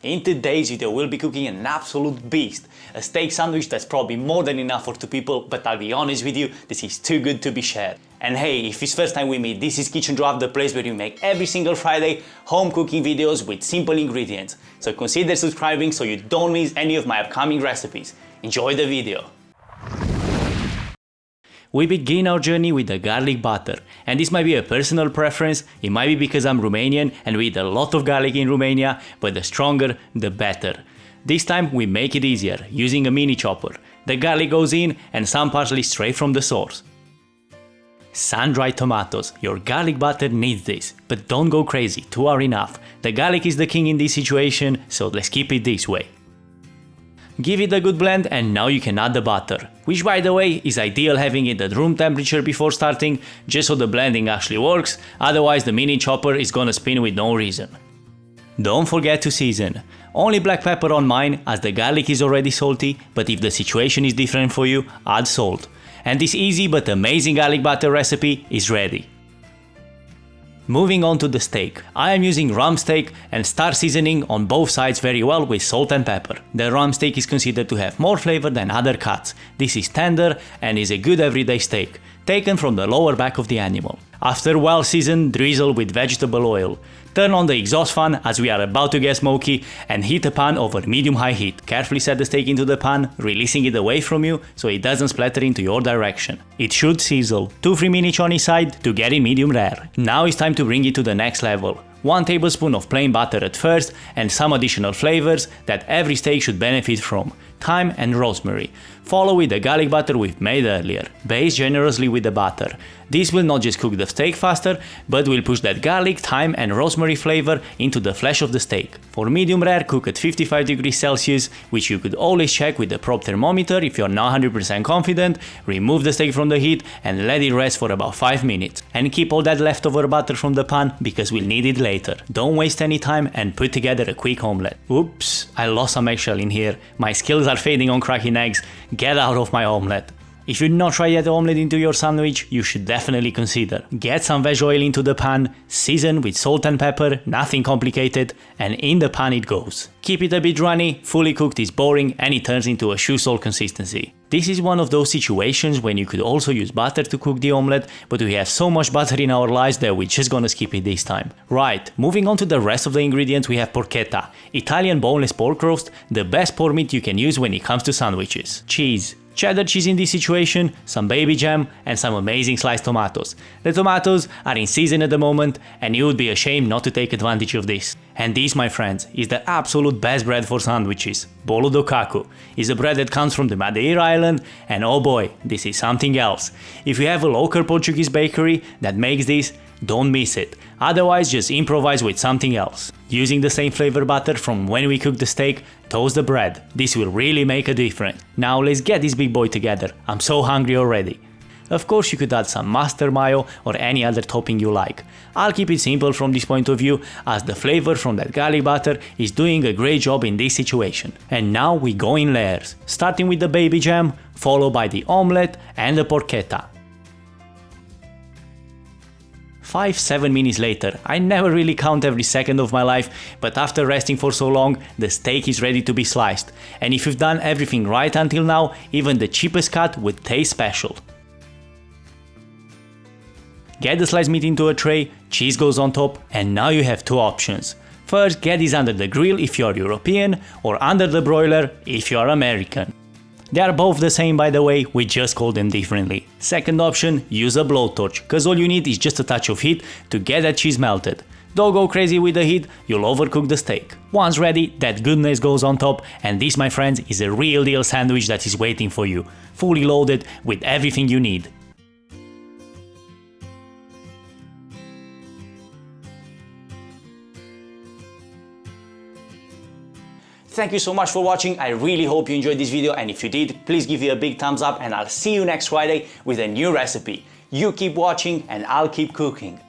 In today's video we'll be cooking an absolute beast, a steak sandwich that's probably more than enough for 2 people, but I'll be honest with you, this is too good to be shared. And hey, if it's first time we meet, this is Kitchen Draft, the place where we make every single Friday home cooking videos with simple ingredients. So consider subscribing so you don't miss any of my upcoming recipes. Enjoy the video! We begin our journey with the garlic butter, and this might be a personal preference, it might be because I'm Romanian and we eat a lot of garlic in Romania, but the stronger the better. This time we make it easier, using a mini chopper. The garlic goes in and some parsley straight from the source. Sun-dried tomatoes, your garlic butter needs this, but don't go crazy, 2 are enough. The garlic is the king in this situation, so let's keep it this way. Give it a good blend and now you can add the butter, which by the way is ideal having it at room temperature before starting, just so the blending actually works, otherwise the mini chopper is gonna spin with no reason. Don't forget to season. Only black pepper on mine as the garlic is already salty, but if the situation is different for you, add salt. And this easy but amazing garlic butter recipe is ready. Moving on to the steak. I am using rump steak and start seasoning on both sides very well with salt and pepper. The rump steak is considered to have more flavor than other cuts. This is tender and is a good everyday steak, taken from the lower back of the animal. After well seasoned, drizzle with vegetable oil. Turn on the exhaust fan as we are about to get smoky and heat the pan over medium-high heat. Carefully set the steak into the pan, releasing it away from you so it doesn't splatter into your direction. It should sizzle, 2-3 minutes on each side to get it medium rare. Now it's time to bring it to the next level. 1 tablespoon of plain butter at first and some additional flavors that every steak should benefit from. Thyme and rosemary. Follow with the garlic butter we've made earlier. Baste generously with the butter. This will not just cook the steak faster, but will push that garlic, thyme and rosemary flavor into the flesh of the steak. For medium rare, cook at 55 degrees Celsius, which you could always check with the probe thermometer if you're not 100% confident. Remove the steak from the heat and let it rest for about 5 minutes. And keep all that leftover butter from the pan because we'll need it later. Don't waste any time and put together a quick omelette. Oops, I lost some eggshell in here. My skills are fading on cracking eggs. Get out of my omelette. If you've not tried yet omelette into your sandwich, you should definitely consider. Get some veg oil into the pan, season with salt and pepper, nothing complicated, and in the pan it goes. Keep it a bit runny, fully cooked is boring and it turns into a shoe sole consistency. This is one of those situations when you could also use butter to cook the omelette, but we have so much butter in our lives that we're just gonna skip it this time. Right, moving on to the rest of the ingredients, we have porchetta, Italian boneless pork roast, the best pork meat you can use when it comes to sandwiches. Cheese. Cheddar cheese in this situation, some baby jam and some amazing sliced tomatoes. The tomatoes are in season at the moment and it would be a shame not to take advantage of this. And this, my friends, is the absolute best bread for sandwiches. Bolo do caco is a bread that comes from the Madeira island and oh boy, this is something else. If you have a local Portuguese bakery that makes this, don't miss it. Otherwise, just improvise with something else. Using the same flavor butter from when we cooked the steak, toast the bread. This will really make a difference. Now let's get this big boy together. I'm so hungry already. Of course you could add some mustard mayo or any other topping you like. I'll keep it simple from this point of view as the flavor from that garlic butter is doing a great job in this situation. And now we go in layers, starting with the baby jam, followed by the omelette and the porchetta. 5-7 minutes later, I never really count every second of my life, but after resting for so long, the steak is ready to be sliced. And if you've done everything right until now, even the cheapest cut would taste special. Get the sliced meat into a tray, cheese goes on top, and now you have 2 options. First, get this under the grill if you're European, or under the broiler if you're American. They are both the same by the way, we just call them differently. Second option, use a blowtorch, cause all you need is just a touch of heat to get that cheese melted. Don't go crazy with the heat, you'll overcook the steak. Once ready, that goodness goes on top, and this, my friends, is a real deal sandwich that is waiting for you, fully loaded with everything you need. Thank you so much for watching, I really hope you enjoyed this video, and if you did, please give it a big thumbs up and I'll see you next Friday with a new recipe. You keep watching and I'll keep cooking.